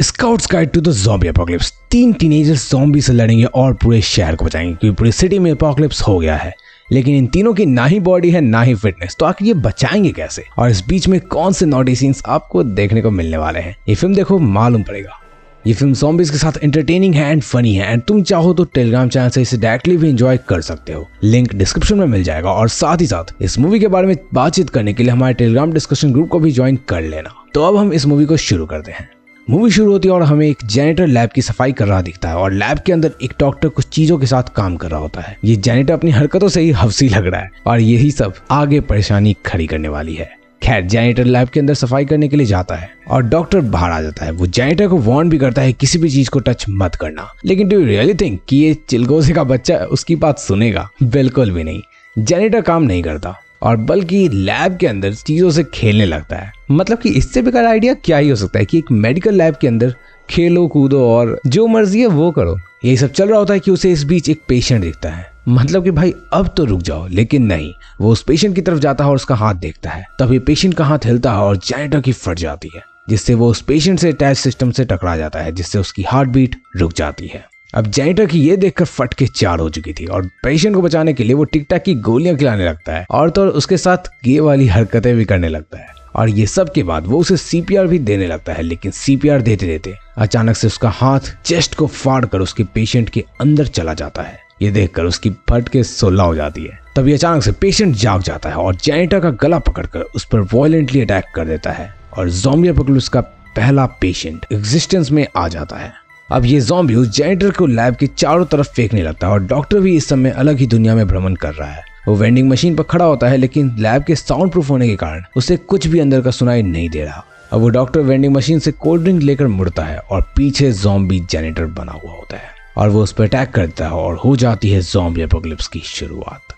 Scouts guide to the zombie apocalypse. 3 teenagers zombie से लड़ेंगे और पूरे शहर को बचाएंगे क्योंकि पूरी सिटी में एपोकलिप्स हो गया है। लेकिन इन तीनों की ना ही बॉडी है ना ही फिटनेस, तो आखिर ये बचाएंगे कैसे? और इस बीच में कौन से नॉटी सीन्स आपको देखने को मिलने वाले हैं, ये फिल्म देखो मालूम पड़ेगा। ये फिल्म ज़ॉम्बीज़ के साथ एंटरटेनिंग है एंड फनी है एंड तुम चाहो तो टेलीग्राम चैनल से इसे डायरेक्टली भी एंजॉय कर सकते हो। लिंक डिस्क्रिप्शन में मिल जाएगा और साथ ही साथ इस मूवी के बारे में बातचीत करने के लिए हमारे टेलीग्राम डिस्कशन ग्रुप को भी ज्वाइन कर लेना। तो अब हम इस मूवी को शुरू करते हैं। मूवी शुरू होती है और हमें एक जैनिटर लैब की सफाई कर रहा दिखता है और लैब के अंदर एक डॉक्टर कुछ चीजों के साथ काम कर रहा होता है। ये जैनिटर अपनी हरकतों से ही हफ्सी लग रहा है और यही सब आगे परेशानी खड़ी करने वाली है। खैर, जैनिटर लैब के अंदर सफाई करने के लिए जाता है और डॉक्टर बाहर आ जाता है। वो जैनिटर को वार्न भी करता है किसी भी चीज को टच मत करना। लेकिन डू यू रियली थिंक कि ये चिलगोजे का बच्चा उसकी बात सुनेगा? बिल्कुल भी नहीं। जैनिटर काम नहीं करता और बल्कि लैब के अंदर चीजों से खेलने लगता है। मतलब कि इससे बेकार आइडिया क्या ही हो सकता है कि एक मेडिकल लैब के अंदर खेलो कूदो और जो मर्जी है वो करो। यही सब चल रहा होता है कि उसे इस बीच एक पेशेंट दिखता है। मतलब कि भाई अब तो रुक जाओ, लेकिन नहीं, वो उस पेशेंट की तरफ जाता है और उसका हाथ देखता है। तब ये पेशेंट का हाथ हिलता है और जैनिटर की फट जाती है, जिससे वो उस पेशेंट से अटैच सिस्टम से टकरा जाता है, जिससे उसकी हार्ट बीट रुक जाती है। अब जैनिटर की ये देखकर फट के चार हो चुकी थी और पेशेंट को बचाने के लिए वो टिक टैक की गोलियां खिलाने लगता है और तो उसके साथ गे वाली हरकतें भी करने लगता है। और ये सब के बाद वो उसे सीपीआर भी देने लगता है। लेकिन सीपीआर देते देते अचानक से उसका हाथ चेस्ट को फाड़ कर उसके पेशेंट के अंदर चला जाता है। ये देखकर उसकी फट के सोलह हो जाती है। तभी अचानक से पेशेंट जाग जाता है और जैनिटर का गला पकड़कर उस पर वायलेंटली अटैक कर देता है और ज़ॉम्बी एपोकलिप्स का पहला पेशेंट एग्जिस्टेंस में आ जाता है। अब ये ज़ॉम्बी उस जैनिटर को लैब के चारों तरफ फेंकने लगता है और डॉक्टर भी इस समय अलग ही दुनिया में भ्रमण कर रहा है। वो वेंडिंग मशीन पर खड़ा होता है लेकिन लैब के साउंड प्रूफ होने के कारण उसे कुछ भी अंदर का सुनाई नहीं दे रहा। अब वो डॉक्टर वेंडिंग मशीन से कोल्ड ड्रिंक लेकर मुड़ता है और पीछे ज़ॉम्बी जैनिटर बना हुआ होता है और वो उस पर अटैक करता है और हो जाती है ज़ॉम्बी एपोकलिप्स की शुरुआत।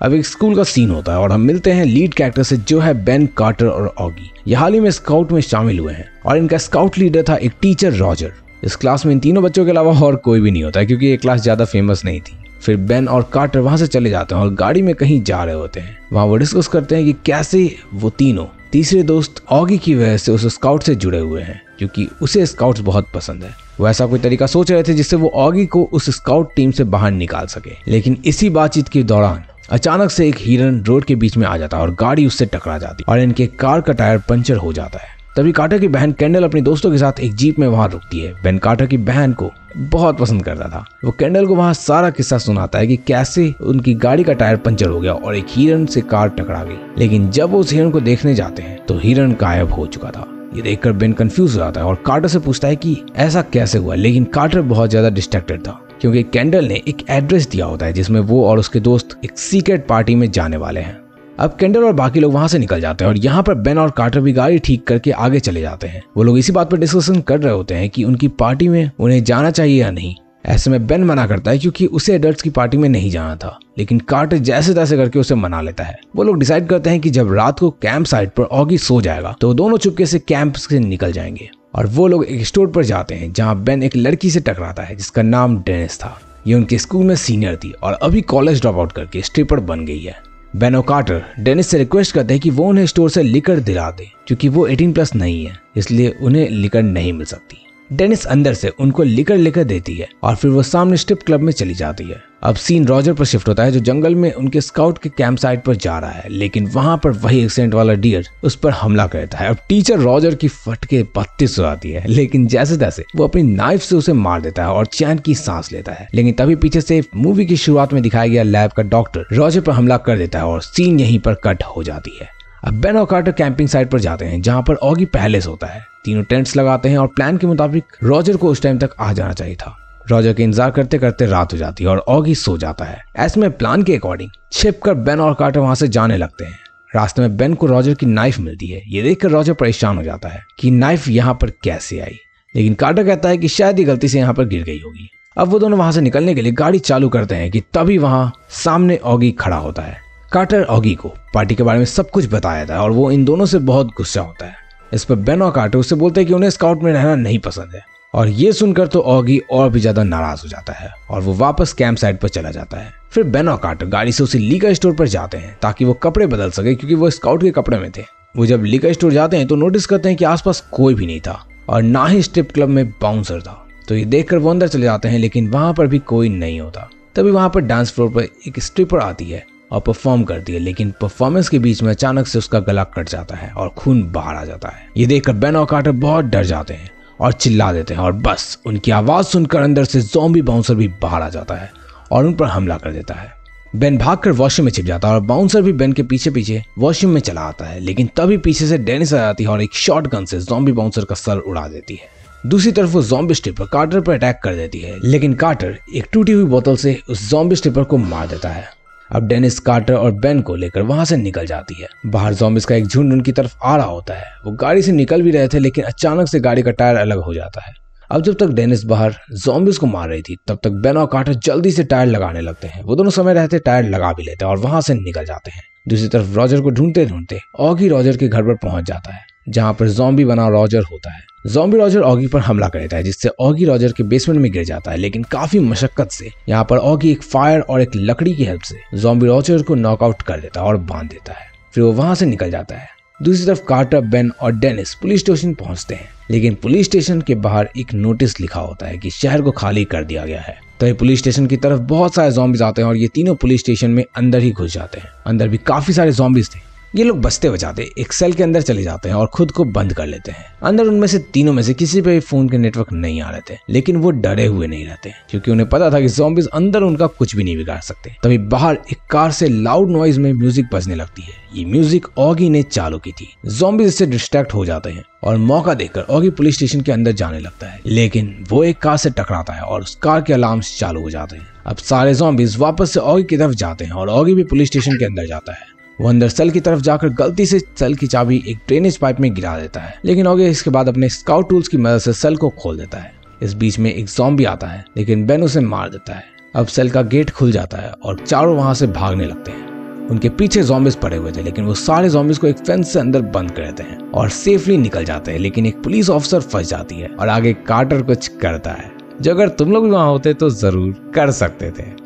अब एक स्कूल का सीन होता है और हम मिलते हैं लीड कैरेक्टर से, जो है बेन, कार्टर और ऑगी। ये हाल ही में स्काउट में शामिल हुए हैं और इनका स्काउट लीडर था एक टीचर रॉजर। इस क्लास में इन तीनों बच्चों के अलावा और कोई भी नहीं होता है क्योंकि ये क्लास ज्यादा फेमस नहीं थी। फिर बेन और कार्टर वहां से चले जाते हैं और गाड़ी में कहीं जा रहे होते हैं। वहां वो डिस्कस करते हैं कि कैसे वो तीनों तीसरे दोस्त ऑगी की वजह से उस स्काउट से जुड़े हुए हैं, क्योंकि उसे स्काउट्स बहुत पसंद है। वो ऐसा कोई तरीका सोच रहे थे जिससे वो ऑगी को उस स्काउट टीम से बाहर निकाल सके। लेकिन इसी बातचीत के दौरान अचानक से एक हिरन रोड के बीच में आ जाता है और गाड़ी उससे टकरा जाती और इनके कार का टायर पंचर हो जाता है। तभी कार्टर की बहन कैंडल अपने दोस्तों के साथ एक जीप में वहां रुकती है। बेन कार्टर की बहन को बहुत पसंद करता था। वो कैंडल को वहां सारा किस्सा सुनाता है कि कैसे उनकी गाड़ी का टायर पंचर हो गया और एक हिरन से कार टकरा गई। लेकिन जब वो उस हिरन को देखने जाते हैं तो हिरन गायब हो चुका था। ये देखकर बेन कंफ्यूज हो जाता है और कार्टर से पूछता है कि ऐसा कैसे हुआ। लेकिन कार्टर बहुत ज्यादा डिस्ट्रैक्टेड था क्योंकि कैंडल ने एक एड्रेस दिया होता है जिसमें वो और उसके दोस्त एक सीक्रेट पार्टी में जाने वाले हैं। अब कैंडल और बाकी लोग वहां से निकल जाते हैं और यहाँ पर बेन और कार्टर भी गाड़ी ठीक करके आगे चले जाते हैं। वो लोग इसी बात पर डिस्कशन कर रहे होते हैं कि उनकी पार्टी में उन्हें जाना चाहिए या नहीं। ऐसे में बेन मना करता है क्योंकि उसे एडल्ट्स की पार्टी में नहीं जाना था। लेकिन कार्टर जैसे तैसे करके उसे मना लेता है। वो लोग डिसाइड करते हैं कि जब रात को कैंप साइट पर ऑगी सो जाएगा तो दोनों चुपके से कैंप से निकल जाएंगे और वो लोग एक स्टोर पर जाते हैं जहाँ बेन एक लड़की से टकराता है जिसका नाम डेनिस था। ये उनके स्कूल में सीनियर थी और अभी कॉलेज ड्रॉप आउट करके स्ट्रिपर बन गई है। बेन और कार्टर डेनिस से रिक्वेस्ट करते हैं कि वो उन्हें स्टोर से लिकर दिला दे क्योंकि वो 18+ नहीं है, इसलिए उन्हें लिकर नहीं मिल सकती। डेनिस अंदर से उनको लिकर लेकर देती है और फिर वो सामने स्ट्रिप क्लब में चली जाती है। अब सीन रॉजर पर शिफ्ट होता है जो जंगल में उनके स्काउट के कैंप साइट पर जा रहा है। लेकिन वहां पर वही एक्सीडेंट वाला डियर उस पर हमला करता है। अब टीचर रॉजर की फटके 32 हो जाती है, लेकिन जैसे तैसे वो अपनी नाइफ से उसे मार देता है और चैन की सांस लेता है। लेकिन तभी पीछे से मूवी की शुरुआत में दिखाया गया लैब का डॉक्टर रॉजर पर हमला कर देता है और सीन यहीं पर कट हो जाती है। अब बेन और कार्टर कैंपिंग साइट पर जाते हैं जहाँ पर ऑगी पहले से होता है। तीनों टेंट्स लगाते हैं और प्लान के मुताबिक रॉजर को उस टाइम तक आ जाना चाहिए था। रॉजर के इंतजार करते करते रात हो जाती है और ऑगी सो जाता है। ऐसे में प्लान के अकॉर्डिंग छिपकर बेन और कार्टर वहां से जाने लगते हैं। रास्ते में बेन को रॉजर की नाइफ मिलती है। ये देखकर रॉजर परेशान हो जाता है कि नाइफ यहाँ पर कैसे आई। लेकिन कार्टर कहता है कि शायद ही गलती से यहाँ पर गिर गई होगी। अब वो दोनों वहां से निकलने के लिए गाड़ी चालू करते हैं कि तभी वहां सामने ऑगी खड़ा होता है। कार्टर ऑगी को पार्टी के बारे में सब कुछ बताया था और वो इन दोनों से बहुत गुस्सा होता है। इस पर बेन और कार्टर उससे बोलते हैं कि उन्हें स्काउट में रहना नहीं पसंद है और ये सुनकर तो ऑगी और भी ज्यादा नाराज हो जाता है और वो वापस कैंप साइट पर चला जाता है। फिर बेन और कार्टर गाड़ी से उसे लीकर स्टोर पर जाते हैं ताकि वो कपड़े बदल सके क्योंकि वो स्काउट के कपड़े में थे। वो जब लीकर स्टोर जाते हैं तो नोटिस करते हैं कि आसपास कोई भी नहीं था और ना ही स्ट्रिप क्लब में बाउंसर था। तो ये देखकर वो अंदर चले जाते हैं, लेकिन वहां पर भी कोई नहीं होता। तभी वहां पर डांस फ्लोर पर एक स्ट्रिपर आती है और परफॉर्म करती है, लेकिन परफॉर्मेंस के बीच में अचानक से उसका गला कट जाता है और खून बाहर आ जाता है। ये देखकर बेन और कार्टर बहुत डर जाते हैं और चिल्ला देते हैं, और बस उनकी आवाज सुनकर अंदर से ज़ॉम्बी बाउंसर भी बाहर आ जाता है और उन पर हमला कर देता है। बेन भागकर वॉशरूम में छिप जाता है और बाउंसर भी बेन के पीछे पीछे वॉशरूम में चला आता है, लेकिन तभी पीछे से डेनिस आ जाती है और एक शॉटगन से ज़ॉम्बी बाउंसर का सर उड़ा देती है। दूसरी तरफ वो ज़ॉम्बी स्ट्रिपर कार्टर पर अटैक कर देती है, लेकिन कार्टर एक टूटी हुई बोतल से उस ज़ॉम्बी स्ट्रिपर को मार देता है। अब डेनिस कार्टर और बेन को लेकर वहां से निकल जाती है। बाहर ज़ॉम्बीज का एक झुंड उनकी तरफ आ रहा होता है। वो गाड़ी से निकल भी रहे थे, लेकिन अचानक से गाड़ी का टायर अलग हो जाता है। अब जब तक डेनिस बाहर ज़ॉम्बीज को मार रही थी, तब तक बेन और कार्टर जल्दी से टायर लगाने लगते हैं। वो दोनों समय रहते टायर लगा भी लेते हैं और वहां से निकल जाते हैं। दूसरी तरफ रॉजर को ढूंढते ढूंढते ऑगी रॉजर के घर पर पहुंच जाता है, जहां पर ज़ॉम्बी बना रॉजर होता है। ज़ॉम्बी रॉजर ऑगी पर हमला कर देता है, जिससे ऑगी रॉजर के बेसमेंट में गिर जाता है, लेकिन काफी मशक्कत से यहाँ पर ऑगी एक फायर और एक लकड़ी की हेल्प से ज़ॉम्बी रॉजर को नॉकआउट कर देता है और बांध देता है। फिर वो वहां से निकल जाता है। दूसरी तरफ कार्टर, बेन और डेनिस पुलिस स्टेशन पहुंचते हैं, लेकिन पुलिस स्टेशन के बाहर एक नोटिस लिखा होता है कि शहर को खाली कर दिया गया है। तो पुलिस स्टेशन की तरफ बहुत सारे ज़ॉम्बीज आते हैं और ये तीनों पुलिस स्टेशन में अंदर ही घुस जाते हैं। अंदर भी काफी सारे ज़ॉम्बीज थे। ये लोग बचते बचाते एक सेल के अंदर चले जाते हैं और खुद को बंद कर लेते हैं। अंदर उनमें से तीनों में से किसी पे भी फोन के नेटवर्क नहीं आ रहे थे, लेकिन वो डरे हुए नहीं रहते, क्योंकि उन्हें पता था कि ज़ॉम्बीज अंदर उनका कुछ भी नहीं बिगाड़ सकते। तभी बाहर एक कार से लाउड नॉइज में म्यूजिक बजने लगती है। ये म्यूजिक ऑगी ने चालू की थी। ज़ॉम्बीज इससे डिस्ट्रैक्ट हो जाते हैं और मौका देखकर ऑगी पुलिस स्टेशन के अंदर जाने लगता है, लेकिन वो एक कार से टकराता है और उस कार के अलार्म्स चालू हो जाते हैं। अब सारे ज़ॉम्बीज वापस से ऑगी की तरफ जाते हैं और ऑगी भी पुलिस स्टेशन के अंदर जाता है। वो अंदर सेल की तरफ जाकर गलती से सेल की चाबी एक ड्रेनेज पाइप में गिरा देता है, लेकिन ऑगी इसके बाद अपने स्काउट टूल्स की मदद से सेल को खोल देता है। इस बीच में एक ज़ॉम्बी आता है, लेकिन बेन उसे मार देता है। अब सेल का गेट खुल जाता है और चारों वहां से भागने लगते हैं। उनके पीछे ज़ॉम्बीज पड़े हुए थे, लेकिन वो सारे ज़ॉम्बीज को एक फेंस से अंदर बंद कर देते हैं और सेफली निकल जाते हैं। लेकिन एक पुलिस ऑफिसर फंस जाती है और आगे कार्टर कुछ करता है, जो अगर तुम लोग भी वहां होते तो जरूर कर सकते थे।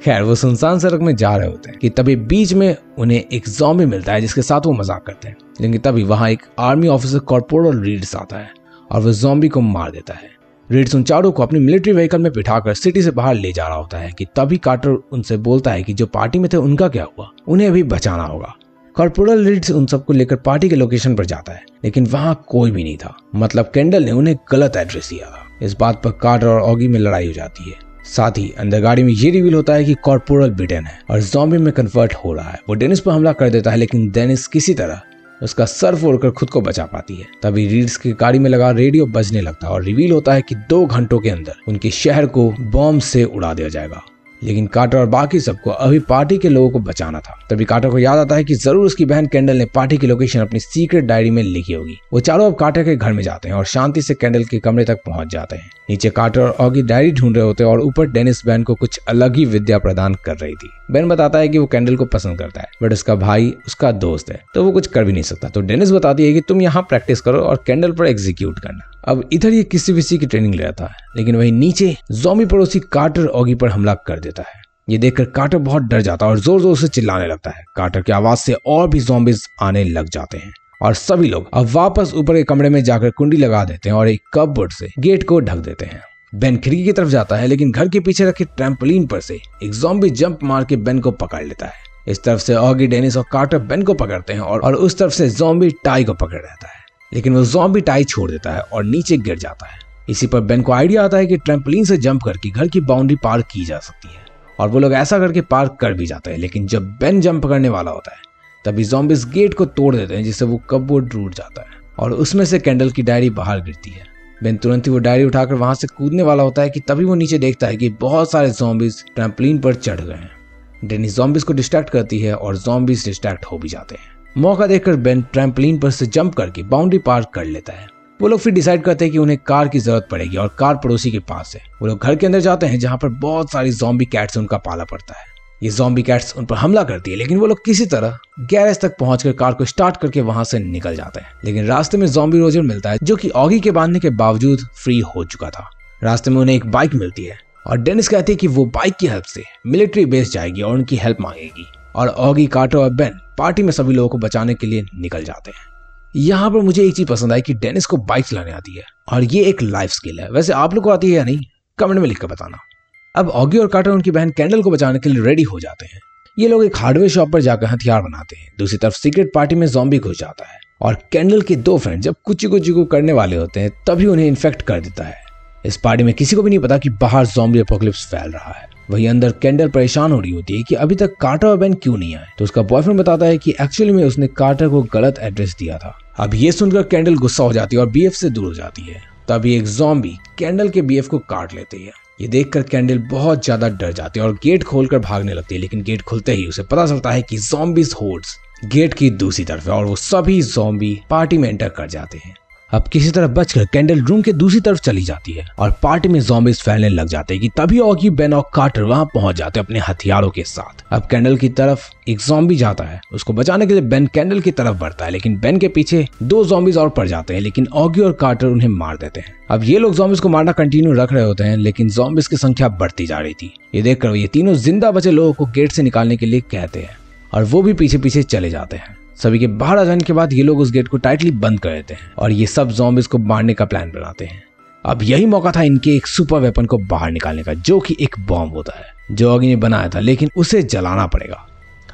खैर, वो सुनसान सड़क में जा रहे होते हैं कि तभी बीच में उन्हें एक ज़ॉम्बी मिलता है, जिसके साथ वो मजाक करते हैं। लेकिन तभी वहां एक आर्मी ऑफिसर कॉर्पोरल रीड्स आता है और वो ज़ॉम्बी को मार देता है। रीड्स उन चारों को अपनी मिलिट्री व्हीकल में बिठाकर सिटी से बाहर ले जा रहा होता है कि तभी कार्टर उनसे बोलता है कि जो पार्टी में थे उनका क्या हुआ, उन्हें अभी बचाना होगा। कॉर्पोरल रीड्स उन सबको लेकर पार्टी के लोकेशन पर जाता है, लेकिन वहां कोई भी नहीं था। मतलब कैंडल ने उन्हें गलत एड्रेस दिया था। इस बात पर कार्टर और ऑगी में लड़ाई हो जाती है। साथ ही अंदर गाड़ी में ये रिवील होता है कि कॉर्पोरल बिटन है और ज़ॉम्बी में कन्वर्ट हो रहा है। वो डेनिस पर हमला कर देता है, लेकिन डेनिस किसी तरह उसका सर फोड़कर खुद को बचा पाती है। तभी रीड्स की गाड़ी में लगा रेडियो बजने लगता है और रिवील होता है कि 2 घंटों के अंदर उनके शहर को बॉम्ब से उड़ा दिया जाएगा। लेकिन कार्टर और बाकी सबको अभी पार्टी के लोगों को बचाना था। तभी कार्टर को याद आता है कि जरूर उसकी बहन कैंडल ने पार्टी की लोकेशन अपनी सीक्रेट डायरी में लिखी होगी। वो चारों अब कार्टर के घर में जाते हैं और शांति से कैंडल के कमरे तक पहुंच जाते हैं। नीचे कार्टर और ऑगी डायरी ढूंढ रहे होते हैं और ऊपर डेनिस बेन को कुछ अलग ही विद्या प्रदान कर रही थी। बेन बताता है कि वो कैंडल को पसंद करता है, बट उसका भाई उसका दोस्त है, तो वो कुछ कर भी नहीं सकता। तो डेनिस बताती है कि तुम यहाँ प्रैक्टिस करो और कैंडल पर एग्जीक्यूट करना। अब इधर ये किसी विसी की ट्रेनिंग ले रहा था, लेकिन वही नीचे ज़ॉम्बी पड़ोसी कार्टर ऑगी पर हमला कर देता है। ये देखकर कार्टर बहुत डर जाता है और जोर जोर से चिल्लाने लगता है। कार्टर की आवाज से और भी ज़ॉम्बीज आने लग जाते हैं और सभी लोग अब वापस ऊपर के कमरे में जाकर कुंडी लगा देते हैं और एक कपबोर्ड से गेट को ढक देते हैं। बेन खिड़की की तरफ जाता है, लेकिन घर के पीछे रखे ट्रैम्पोलिन पर से एक ज़ॉम्बी जंप मार के बेन को पकड़ लेता है। इस तरफ से ऑगी, डेनिस और कार्टर बेन को पकड़ते हैं और उस तरफ से ज़ॉम्बी टाई को पकड़ रहता है, लेकिन वो ज़ॉम्बी टाई छोड़ देता है और नीचे गिर जाता है। इसी पर बेन को आइडिया आता है कि ट्रैम्पोलिन से जंप करके घर की बाउंड्री पार की जा सकती है और वो लोग ऐसा करके पार कर भी जाते हैं। लेकिन जब बेन जंप करने वाला होता है, तभी ज़ॉम्बीज गेट को तोड़ देते हैं, जिससे वो कपबोर्ड टूट जाता है और उसमें से कैंडल की डायरी बाहर गिरती है। बेन तुरंत ही वो डायरी उठाकर वहां से कूदने वाला होता है कि तभी वो नीचे देखता है कि बहुत सारे ज़ॉम्बीज ट्रैम्पोलिन पर चढ़ गए हैं। डेनिस ज़ॉम्बीज को डिस्ट्रैक्ट करती है और ज़ॉम्बीज डिस्ट्रैक्ट हो भी जाते हैं। मौका देखकर बेन ट्रैम्पोलिन पर से जंप करके बाउंड्री पार कर लेता है। वो लोग फिर डिसाइड करते हैं कि उन्हें कार की जरूरत पड़ेगी और कार पड़ोसी के पास है। वो लोग घर के अंदर जाते हैं, जहां पर बहुत सारी ज़ॉम्बी कैट्स से उनका पाला पड़ता है। ये ज़ॉम्बी कैट्स उन पर हमला करती है, लेकिन वो लोग किसी तरह गैरेज तक पहुंचकर कार को स्टार्ट करके वहां से निकल जाते हैं। लेकिन रास्ते में ज़ॉम्बी रोजर मिलता है, जो कि ऑगी के बांधने के बावजूद फ्री हो चुका था। रास्ते में उन्हें एक बाइक मिलती है और डेनिस कहती है कि वो बाइक की हेल्प से मिलिट्री बेस जाएगी और उनकी हेल्प मांगेगी। और ऑगी, कार्टर और बेन पार्टी में सभी लोगों को बचाने के लिए निकल जाते हैं। यहाँ पर मुझे एक चीज पसंद आई कि डेनिस को बाइक चलाने आती है और ये एक लाइफ स्किल है। वैसे आप लोग को आती है या नहीं, कमेंट में लिखकर बताना। अब ऑगी और कार्टर उनकी बहन कैंडल को बचाने के लिए रेडी हो जाते हैं। ये लोग एक हार्डवेयर शॉप पर जाकर हथियार बनाते हैं। दूसरी तरफ सीक्रेट पार्टी में ज़ॉम्बी घुस जाता है और कैंडल के 2 फ्रेंड जब कुची को करने वाले होते हैं तभी उन्हें इन्फेक्ट कर देता है। इस पार्टी में किसी को भी नहीं पता कि बाहर ज़ॉम्बी एपोकलिप्स फैल रहा है। वहीं अंदर कैंडल परेशान हो रही होती है कि अभी तक कार्टर और बेन क्यों नहीं आए। तो उसका बॉयफ्रेंड बताता है कि एक्चुअली में उसने कार्टर को गलत एड्रेस दिया था। अब ये सुनकर कैंडल गुस्सा हो जाती है और बीएफ से दूर हो जाती है। तभी एक ज़ॉम्बी कैंडल के बीएफ को काट लेते हैं। ये देखकर कैंडल बहुत ज्यादा डर जाती है और गेट खोलकर भागने लगती है, लेकिन गेट खुलते ही उसे पता चलता है कि ज़ॉम्बीज़ होर्ड्स गेट की दूसरी तरफ है और वो सभी ज़ॉम्बी पार्टी में एंटर कर जाते हैं। अब किसी तरह बचकर कैंडल रूम के दूसरी तरफ चली जाती है और पार्टी में ज़ॉम्बीज़ फैलने लग जाते हैं कि तभी ऑगी, बेन और कार्टर वहां पहुंच जाते हैं अपने हथियारों के साथ। अब कैंडल की तरफ एक ज़ॉम्बी जाता है, उसको बचाने के लिए बेन कैंडल की तरफ बढ़ता है, लेकिन बेन के पीछे 2 ज़ॉम्बीज़ और पड़ जाते हैं, लेकिन ऑगी और कार्टर उन्हें मार देते हैं। अब ये लोग ज़ॉम्बीज़ को मारना कंटिन्यू रख रहे होते हैं, लेकिन ज़ॉम्बीज़ की संख्या बढ़ती जा रही थी। ये देखकर ये तीनों जिंदा बचे लोगों को गेट से निकालने के लिए कहते हैं और वो भी पीछे पीछे चले जाते हैं। सभी के बाहर आ जाने के बाद ये लोग उस गेट को टाइटली बंद कर देते हैं और ये सब ज़ॉम्बीज़ को मारने का प्लान बनाते हैं। अब यही मौका था इनके एक सुपर वेपन को बाहर निकालने का, जो कि एक बॉम्ब होता है जो ऑगी ने बनाया था, लेकिन उसे जलाना पड़ेगा।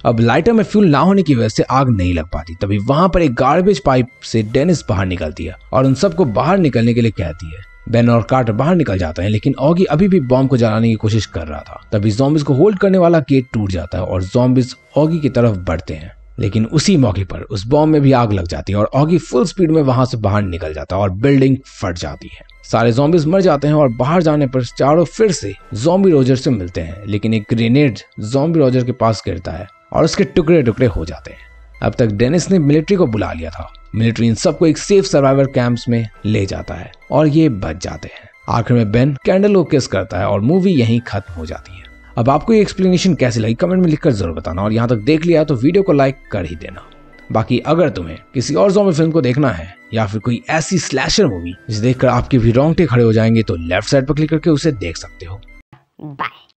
अब लाइटर में फ्यूल ना होने की वजह से आग नहीं लग पाती। तभी वहां पर एक गार्बेज पाइप से डेनिस बाहर निकलती है और उन सबको बाहर निकलने के लिए कहती है। बेन और कार्टर बाहर निकल जाते हैं, लेकिन ऑगी अभी भी बॉम्ब को जलाने की कोशिश कर रहा था। तभी ज़ॉम्बीज़ को होल्ड करने वाला गेट टूट जाता है और ज़ॉम्बीज़ ऑगी की तरफ बढ़ते हैं, लेकिन उसी मौके पर उस बॉम्ब में भी आग लग जाती है और ऑगी फुल स्पीड में वहां से बाहर निकल जाता है और बिल्डिंग फट जाती है। सारे ज़ॉम्बीज़ मर जाते हैं और बाहर जाने पर चारों फिर से ज़ॉम्बी रोजर से मिलते हैं, लेकिन एक ग्रेनेड ज़ॉम्बी रोजर के पास गिरता है और उसके टुकड़े टुकड़े हो जाते हैं। अब तक डेनिस ने मिलिट्री को बुला लिया था। मिलिट्री इन सबको एक सेफ सर्वाइवर कैंप्स में ले जाता है और ये बच जाते हैं। आखिर में बेन कैंडल को किस करता है और मूवी यहीं खत्म हो जाती है। अब आपको ये एक्सप्लेनेशन कैसी लगी कमेंट में लिखकर जरूर बताना और यहाँ तक देख लिया तो वीडियो को लाइक कर ही देना। बाकी अगर तुम्हें किसी और ज़ॉम्बी फिल्म को देखना है या फिर कोई ऐसी स्लैशर मूवी जिसे देखकर आपके भी रोंगटे खड़े हो जाएंगे तो लेफ्ट साइड पर क्लिक करके उसे देख सकते हो। बाय।